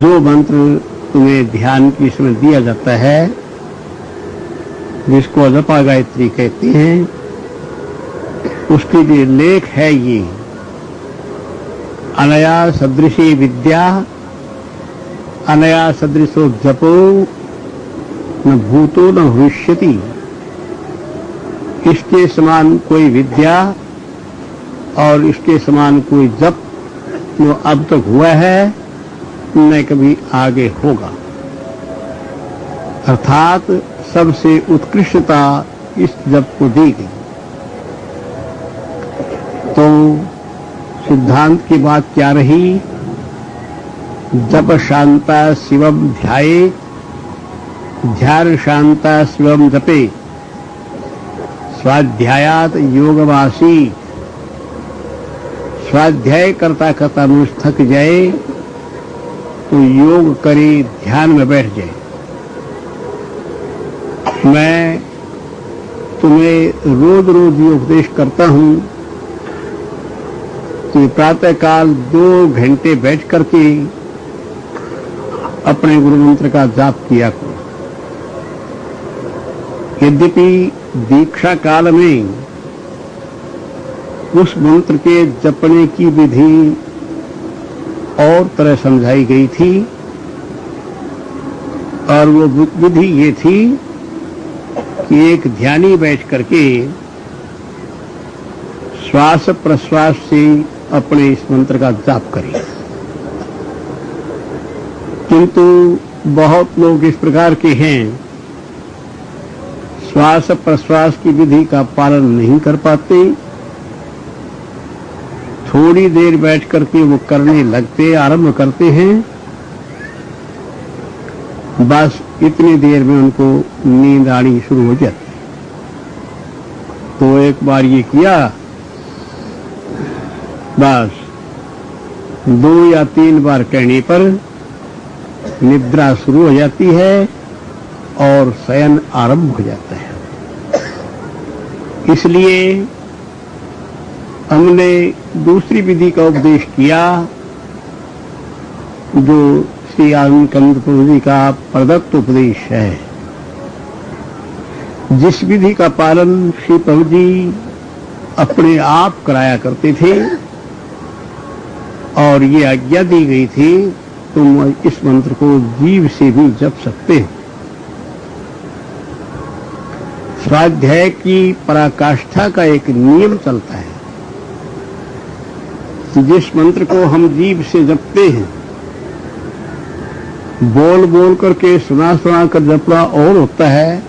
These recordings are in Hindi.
जो मंत्र तुम्हें ध्यान की समय दिया जाता है, जिसको जपा गायत्री कहते हैं, उसके लिए लेख है ये। अनया सदृशी विद्या अनया सदृशो जपो न भूतो न भविष्यति। इसके समान कोई विद्या और इसके समान कोई जप जो अब तक हुआ है न कभी आगे होगा। अर्थात सबसे उत्कृष्टता इस जप को दी गई। तो सिद्धांत की बात क्या रही? जप शांता शिवम ध्याये, ध्यान शांता शिवम जपे, स्वाध्यायात योगवासी। स्वाध्याय करता करता मनुष्य थक जाए तो योग करे, ध्यान में बैठ जाए। मैं तुम्हें रोज रोज ये उपदेश करता हूं कि प्रातः काल 2 घंटे बैठ करके अपने गुरु मंत्र का जाप किया करो। यद्यपि दीक्षा काल में उस मंत्र के जपने की विधि और तरह समझाई गई थी, और वो विधि ये थी कि एक ध्यानी बैठ करके श्वास प्रश्वास से अपने इस मंत्र का जाप करें। किंतु बहुत लोग इस प्रकार के हैं, श्वास प्रश्वास की विधि का पालन नहीं कर पाते। थोड़ी देर बैठ करके वो करने लगते, आरंभ करते हैं, बस इतनी देर में उनको नींद आनी शुरू हो जाती। तो एक बार ये किया, बस 2 या 3 बार कहने पर निद्रा शुरू हो जाती है और शयन आरंभ हो जाता है। इसलिए हमने दूसरी विधि का उपदेश किया, जो श्री आनंद प्रभु जी का प्रदत्त उपदेश है। जिस विधि का पालन श्री प्रभु जी अपने आप कराया करते थे और ये आज्ञा दी गई थी, तुम इस मंत्र को जीव से भी जप सकते हैं। स्वाध्याय की पराकाष्ठा का एक नियम चलता है। जिस मंत्र को हम जीभ से जपते हैं, बोल बोल करके सुना सुना कर जपना और होता है,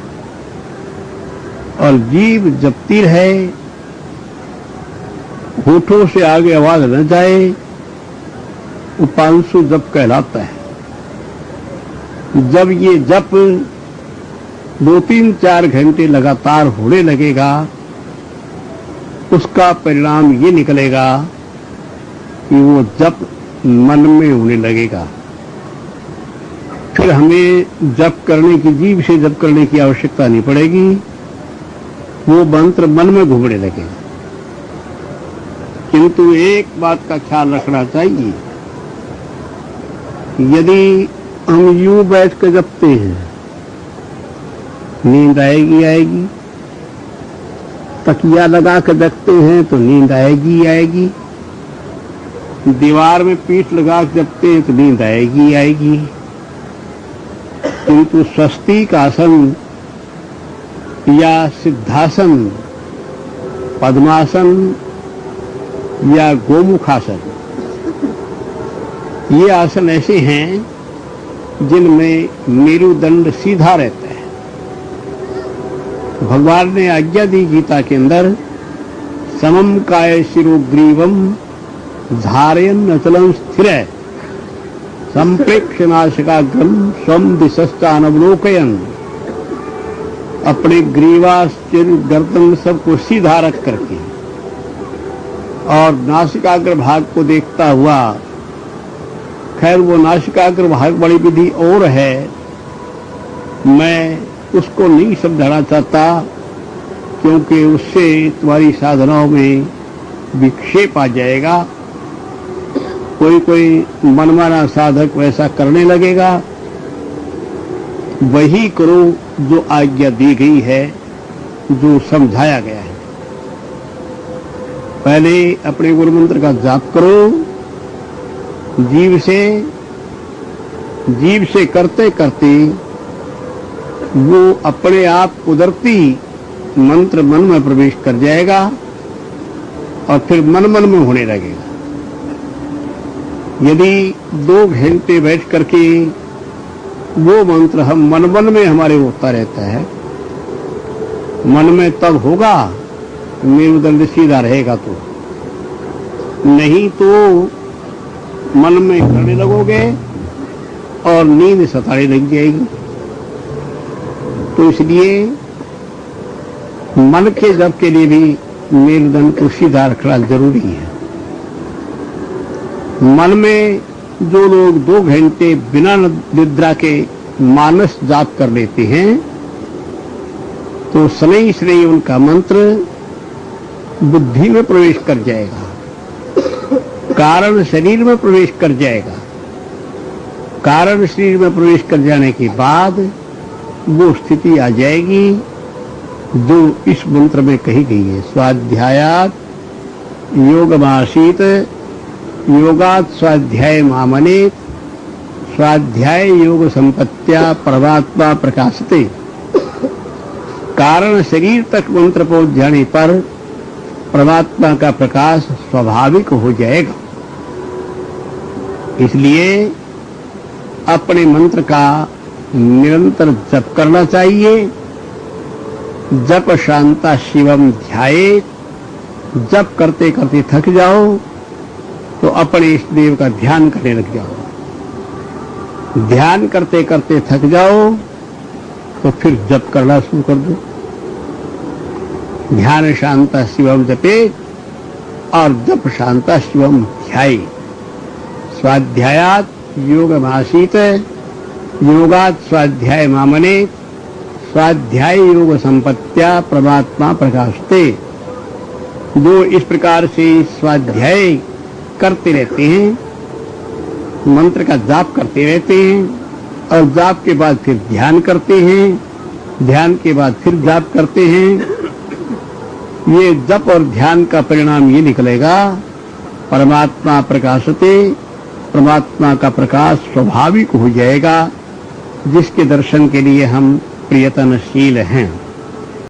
और जीभ जपती रहे, होठों से आगे आवाज न जाए, वो 500 जप कहलाता है। जब ये जप 2-3-4 घंटे लगातार होने लगेगा, उसका परिणाम ये निकलेगा कि वो जप मन में होने लगेगा। फिर हमें जप करने की, जीभ से जप करने की आवश्यकता नहीं पड़ेगी, वो मंत्र मन में घूमने लगेगा। किंतु एक बात का ख्याल रखना चाहिए, यदि हम यूं बैठ कर जपते हैं, नींद आएगी। तकिया लगा कर जपते हैं तो नींद आएगी। दीवार में पीठ लगा के जपते हैं तो नींद आएगी। किंतु स्वस्तिक आसन या सिद्धासन, पद्मासन या गोमुखासन, ये आसन ऐसे हैं जिनमें मेरुदंड सीधा रहता है। भगवान ने आज्ञा दी गीता के अंदर, समम काय शिरोग्रीवम धारयन् अचलं स्थिर, संप्रेक्ष्य नासिकाग्रम स्वम दिशश्चानवलोकयन्। अपने ग्रीवा, सिर, गर्दन सबको सीधा रख करके और नासिकाग्र भाग को देखता हुआ। खैर वो नासिकाग्र भाग बड़ी विधि और है, मैं उसको नहीं समझाना चाहता, क्योंकि उससे तुम्हारी साधनाओं में विक्षेप आ जाएगा। कोई कोई मनमाना साधक वैसा करने लगेगा। वही करो जो आज्ञा दी गई है, जो समझाया गया है। पहले अपने गुरु मंत्र का जाप करो, जीव से करते करते वो अपने आप कुदरती मंत्र मन में प्रवेश कर जाएगा और फिर मन मन में होने लगेगा। यदि 2 घंटे बैठ करके वो मंत्र हम मन मन में हमारे होता रहता है, मन में तब होगा मेरुदंड सीधा रहेगा, तो नहीं तो मन में करने लगोगे और नींद सताने लग जाएगी। तो इसलिए मन के जप के लिए भी मेरुदंड को सीधा रखना जरूरी है। मन में जो लोग 2 घंटे बिना निद्रा के मानस जाप कर लेते हैं, तो शनै शनै उनका मंत्र बुद्धि में प्रवेश कर जाएगा, कारण शरीर में प्रवेश कर जाएगा। कारण शरीर में प्रवेश कर जाने के बाद वो स्थिति आ जाएगी जो इस मंत्र में कही गई है। स्वाध्यायात योगमासीत, योगात स्वाध्याय मामनेत, स्वाध्याय योग संपत्त्या परमात्मा प्रकाशते। कारण शरीर तक मंत्र पहुंच जाने पर परमात्मा का प्रकाश स्वाभाविक हो जाएगा। इसलिए अपने मंत्र का निरंतर जप करना चाहिए। जप शांता शिवम ध्याये। जप करते करते थक जाओ तो अपने इष्ट देव का ध्यान करने लग जाओ। ध्यान करते करते थक जाओ तो फिर जप करना शुरू कर दो। ध्यान शांता शिवम जपे और जप शांता शिवम ध्याये। स्वाध्यायात योगमासीत, योगात स्वाध्याय मामने, स्वाध्याय योग संपत्त्या परमात्मा प्रकाशते। जो इस प्रकार से स्वाध्याय करते रहते हैं, मंत्र का जाप करते रहते हैं और जाप के बाद फिर ध्यान करते हैं, ध्यान के बाद फिर जाप करते हैं, ये जप और ध्यान का परिणाम ये निकलेगा परमात्मा प्रकाशते। परमात्मा का प्रकाश स्वाभाविक हो जाएगा, जिसके दर्शन के लिए हम प्रयत्नशील हैं।